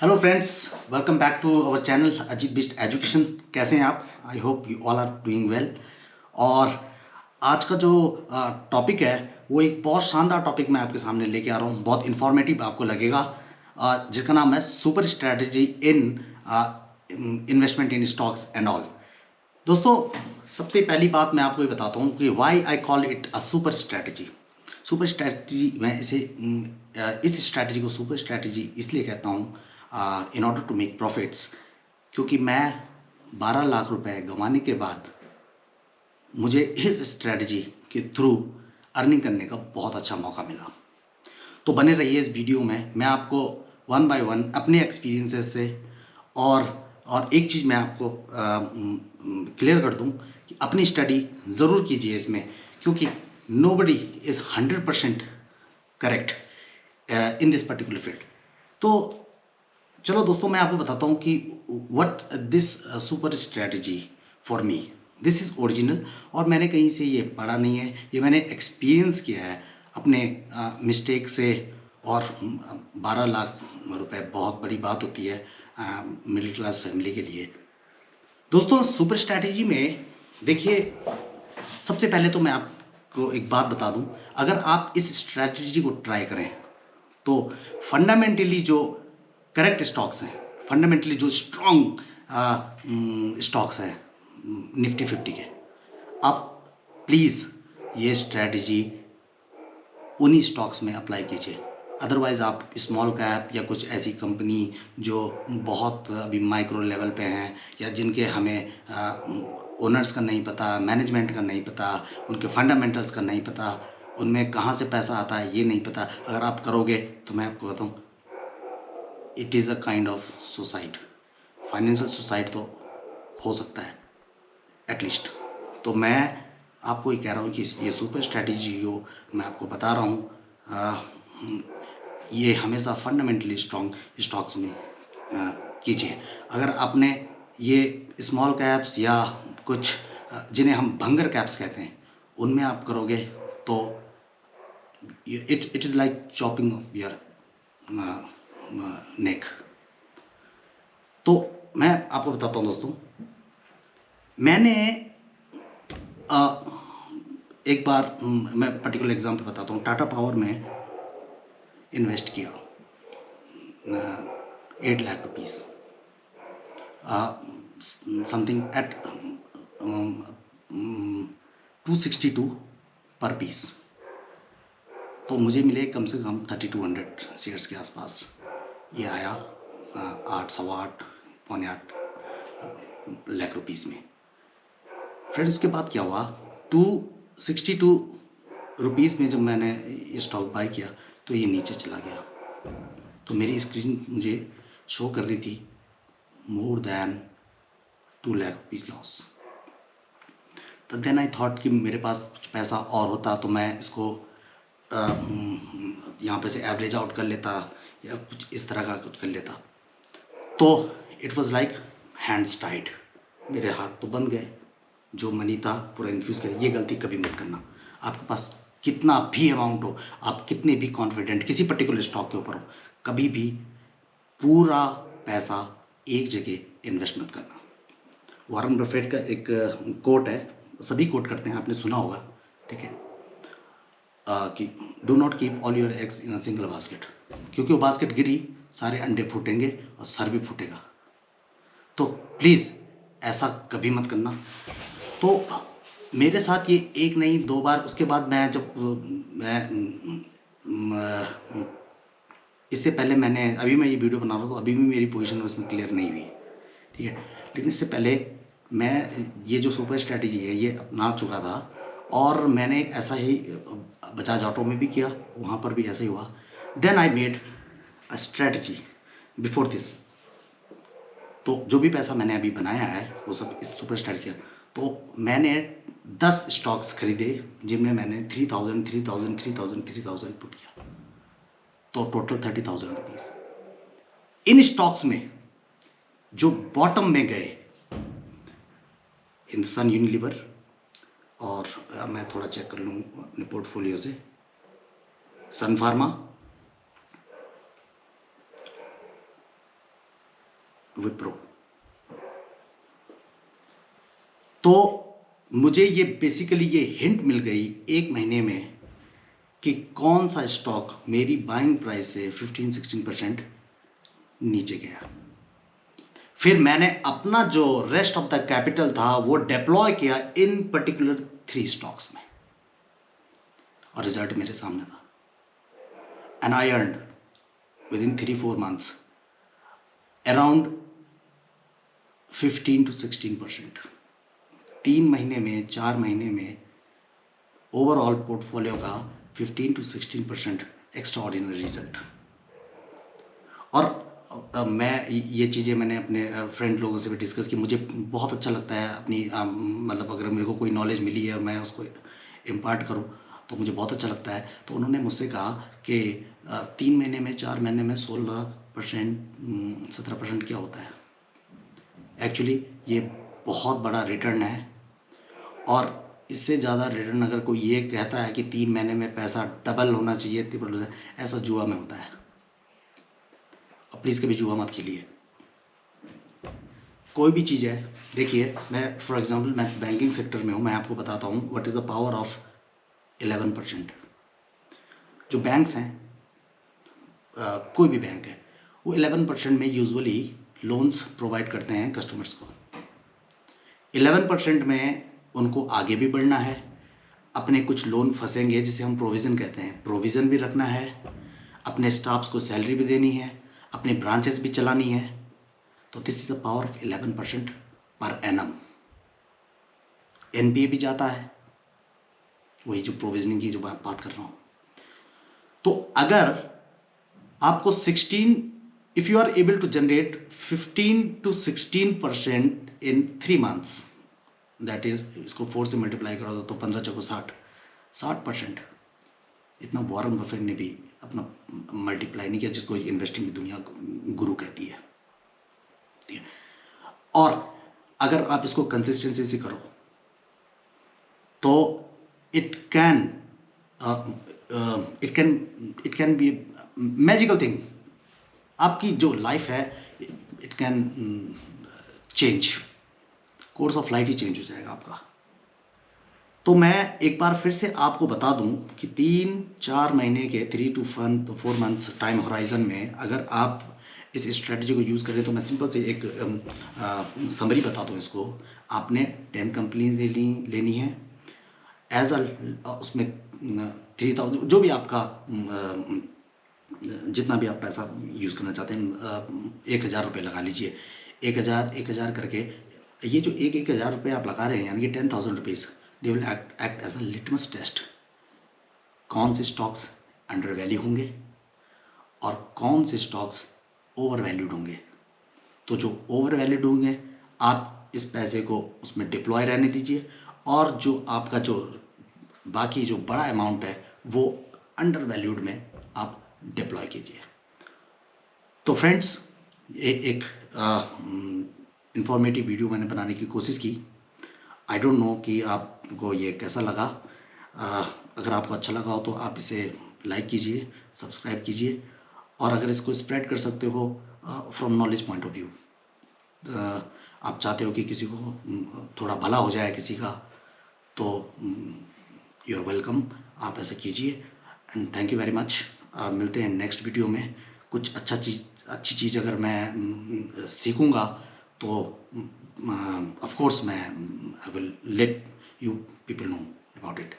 Hello friends, welcome back to our channel Ajit Bisht education. कैसे हैं आप? I hope you all are doing well. और आज का जो टॉपिक है वो एक बहुत शानदार टॉपिक मैं आपके सामने लेके आ रहा हूँ। बहुत इन्फॉर्मेटिव आपको लगेगा, जिसका नाम है super strategy in investment in stocks and all. दोस्तों, सबसे पहली बात मैं आपको ये बताता हूँ कि why I call it a super strategy. Super strategy, मैं इसे इस स्ट्रैटेजी को सुपर स्ट्रैटेजी इसलिए कहता हूँ in order to make profits, क्योंकि मैं 12 लाख रुपए गंवाने के बाद मुझे इस स्ट्रैटेजी के थ्रू अर्निंग करने का बहुत अच्छा मौका मिला। तो बने रहिए इस वीडियो में। मैं आपको वन बाय वन अपने एक्सपीरियंसेस से और एक चीज़ मैं आपको क्लियर कर दूं कि अपनी स्टडी ज़रूर कीजिए इसमें, क्योंकि nobody is 100% correct in this particular field. तो चलो दोस्तों, मैं आपको बताता हूँ कि what this super strategy for me, this is original. और मैंने कहीं से ये पढ़ा नहीं है, ये मैंने एक्सपीरियंस किया है अपने मिस्टेक से। और 12 लाख रुपए बहुत बड़ी बात होती है मिडिल क्लास फैमिली के लिए। दोस्तों, सुपर स्ट्रैटेजी में देखिए, सबसे पहले तो मैं आपको एक बात बता दूं, अगर आप इस स्ट्रैटेजी को ट्राई करें तो फंडामेंटली जो करेक्ट स्टॉक्स हैं, फंडामेंटली जो स्ट्रॉन्ग स्टॉक्स हैं निफ्टी 50 के, आप प्लीज़ ये स्ट्रैटेजी उन्हीं स्टॉक्स में अप्लाई कीजिए। अदरवाइज़ आप स्मॉल कैप या कुछ ऐसी कंपनी जो बहुत अभी माइक्रो लेवल पे हैं, या जिनके हमें ओनर्स का नहीं पता, मैनेजमेंट का नहीं पता, उनके फंडामेंटल्स का नहीं पता, उनमें कहाँ से पैसा आता है ये नहीं पता, अगर आप करोगे तो मैं आपको बताऊँ, it is a kind of suicide. Financial suicide तो हो सकता है एटलीस्ट। तो मैं आपको ये कह रहा हूँ कि ये सुपर स्ट्रैटेजी जो मैं आपको बता रहा हूँ, ये हमेशा फंडामेंटली स्ट्रॉन्ग स्टॉक्स में कीजिए। अगर आपने ये स्मॉल कैप्स या कुछ जिन्हें हम भंगर कैप्स कहते हैं, उनमें आप करोगे तो it is like chopping of your neck. तो मैं आपको बताता हूँ दोस्तों, मैंने एक बार मैं पर्टिकुलर एग्जांपल बताता हूँ। टाटा पावर में इन्वेस्ट किया 8 लाख रुपीस, समथिंग एट 262 पर पीस। तो मुझे मिले कम से कम 3200 शेयर्स के आसपास। ये आया 8, सवा 8, पौने 8 लाख रुपीस में। फ्रेंड्स, उसके बाद क्या हुआ, 262 रुपीज़ में जब मैंने ये स्टॉक बाय किया तो ये नीचे चला गया। तो मेरी स्क्रीन मुझे शो कर रही थी more than 2 lakh rupees loss. तो देन आई थॉट कि मेरे पास कुछ पैसा और होता तो मैं इसको यहाँ पे से एवरेज आउट कर लेता, या कुछ इस तरह का कुछ कर लेता। तो it was like hands tied, मेरे हाथ तो बंद गए। जो मनी था पूरा इन्फ्यूज़ किया। ये गलती कभी मत करना। आपके पास कितना भी अमाउंट हो, आप कितने भी कॉन्फिडेंट किसी पर्टिकुलर स्टॉक के ऊपर हो, कभी भी पूरा पैसा एक जगह इन्वेस्ट मत करना। वॉरेन बफेट का एक कोट है, सभी कोट करते हैं, आपने सुना होगा, ठीक है, कि do not keep all your eggs in a single basket, क्योंकि वो बास्केट गिरी सारे अंडे फूटेंगे और सर भी फूटेगा। तो प्लीज़ ऐसा कभी मत करना। तो मेरे साथ ये एक नहीं 2 बार, उसके बाद मैं जब इससे पहले अभी मैं ये वीडियो बना रहा हूँ तो अभी भी मेरी पोजीशन उसमें क्लियर नहीं हुई, ठीक है। लेकिन इससे पहले मैं ये जो सुपर स्ट्रैटेजी है ये अपना चुका था, और मैंने ऐसा ही बजाज ऑटो में भी किया, वहाँ पर भी ऐसा ही हुआ। Then I made a strategy before this. तो जो भी पैसा मैंने अभी बनाया है वो सब इस सुपर स्ट्रैटेजी का। तो मैंने 10 स्टॉक्स खरीदे जिनमें मैंने 3000 3000 3000 3000 पुट किया, तो टोटल 30,000 रुपीज़। इन स्टॉक्स में जो बॉटम में गए, हिंदुस्तान यूनिलीवर, और मैं थोड़ा चेक कर लूँ अपने पोर्टफोलियो से, सन फार्मा, विप्रो। तो मुझे ये बेसिकली ये हिंट मिल गई 1 महीने में कि कौन सा स्टॉक मेरी बाइंग प्राइस से 15-16% नीचे गया। फिर मैंने अपना जो रेस्ट ऑफ द कैपिटल था वो डिप्लॉय किया इन पर्टिकुलर 3 स्टॉक्स में, और रिजल्ट मेरे सामने था। And I earned with in 3-4 months around 15-16%। 3 महीने में, 4 महीने में ओवरऑल पोर्टफोलियो का 15-16% एक्स्ट्रा ऑर्डिनरी रिजल्ट। और मैं ये चीज़ें मैंने अपने फ्रेंड लोगों से भी डिस्कस की। मुझे बहुत अच्छा लगता है अपनी मतलब अगर मेरे को कोई नॉलेज मिली है मैं उसको इम्पार्ट करूं तो मुझे बहुत अच्छा लगता है। तो उन्होंने मुझसे कहा कि 3 महीने में, 4 महीने में 16%, 17% क्या होता है। एक्चुअली ये बहुत बड़ा रिटर्न है, और इससे ज़्यादा रिटर्न अगर कोई ये कहता है कि 3 महीने में पैसा डबल होना चाहिए, ट्रिपल होना चाहिए, ऐसा जुआ में होता है। प्लीज़ कभी जुआ मत खेलिए। कोई भी चीज़ है, देखिए मैं फॉर एग्जांपल मैं बैंकिंग सेक्टर में हूँ, मैं आपको बताता हूँ what is the power of 11%। जो बैंक्स हैं, कोई भी बैंक है, वो 11% में यूजुअली लोन्स प्रोवाइड करते हैं कस्टमर्स को। 11% में उनको आगे भी बढ़ना है, अपने कुछ लोन फंसेंगे जिसे हम प्रोविज़न कहते हैं, प्रोविज़न भी रखना है, अपने स्टाफ्स को सैलरी भी देनी है, अपने ब्रांचेस भी चलानी है। तो this is the power of 11% per annum. NPA भी जाता है, वही जो प्रोविजनिंग की जो बात कर रहा हूँ। तो अगर आपको 16, if you are able to generate 15-16% in 3 months, that is, इसको 4 से मल्टीप्लाई करो तो 15 चौको 60%। इतना वॉरेन बफेट ने भी अपना मल्टीप्लाई नहीं किया, जिसको इन्वेस्टिंग की दुनिया गुरु कहती है। ठीक है, और अगर आप इसको कंसिस्टेंसी से करो तो it can be magical thing. आपकी जो लाइफ है it can change, course of life he change हो जाएगा आपका। तो मैं एक बार फिर से आपको बता दूं कि 3-4 महीने के 3-4 मंथ्स टाइम होराइजन में अगर आप इस स्ट्रेटजी को यूज़ करें तो मैं सिंपल से एक समरी बताता हूँ इसको। आपने 10 कंपनीज लेनी है एज अ, उसमें 3000 जो भी आपका जितना भी आप पैसा यूज़ करना चाहते हैं, 1000 रुपये लगा लीजिए। 1000 करके ये जो 1000 रुपये आप लगा रहे हैं, यानी कि 10,000 rupees, they will act as a litmus test. कौन से स्टॉक्स अंडर वैल्यू होंगे और कौन से स्टॉक्स ओवर वैल्यूड होंगे। तो जो ओवर वैल्यूड होंगे आप इस पैसे को उसमें डिप्लॉय रहने दीजिए, और जो आपका जो बाकी जो बड़ा अमाउंट है वो अंडर वैल्यूड में आप डिप्लॉय कीजिए। तो फ्रेंड्स, ये एक इंफॉर्मेटिव वीडियो मैंने बनाने की कोशिश की। आई डोंट नो कि आपको ये कैसा लगा। अगर आपको अच्छा लगा हो तो आप इसे लाइक कीजिए, सब्सक्राइब कीजिए, और अगर इसको स्प्रेड कर सकते हो from knowledge point of view, आप चाहते हो कि किसी को थोड़ा भला हो जाए किसी का, तो यू आर वेलकम, आप ऐसा कीजिए। And thank you very much. मिलते हैं नेक्स्ट वीडियो में। कुछ अच्छी चीज़ अगर मैं सीखूँगा तो ऑफ कोर्स मैं I will let you people know about it.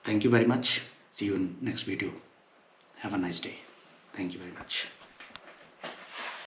Thank you very much. See you in next video. Have a nice day. Thank you very much.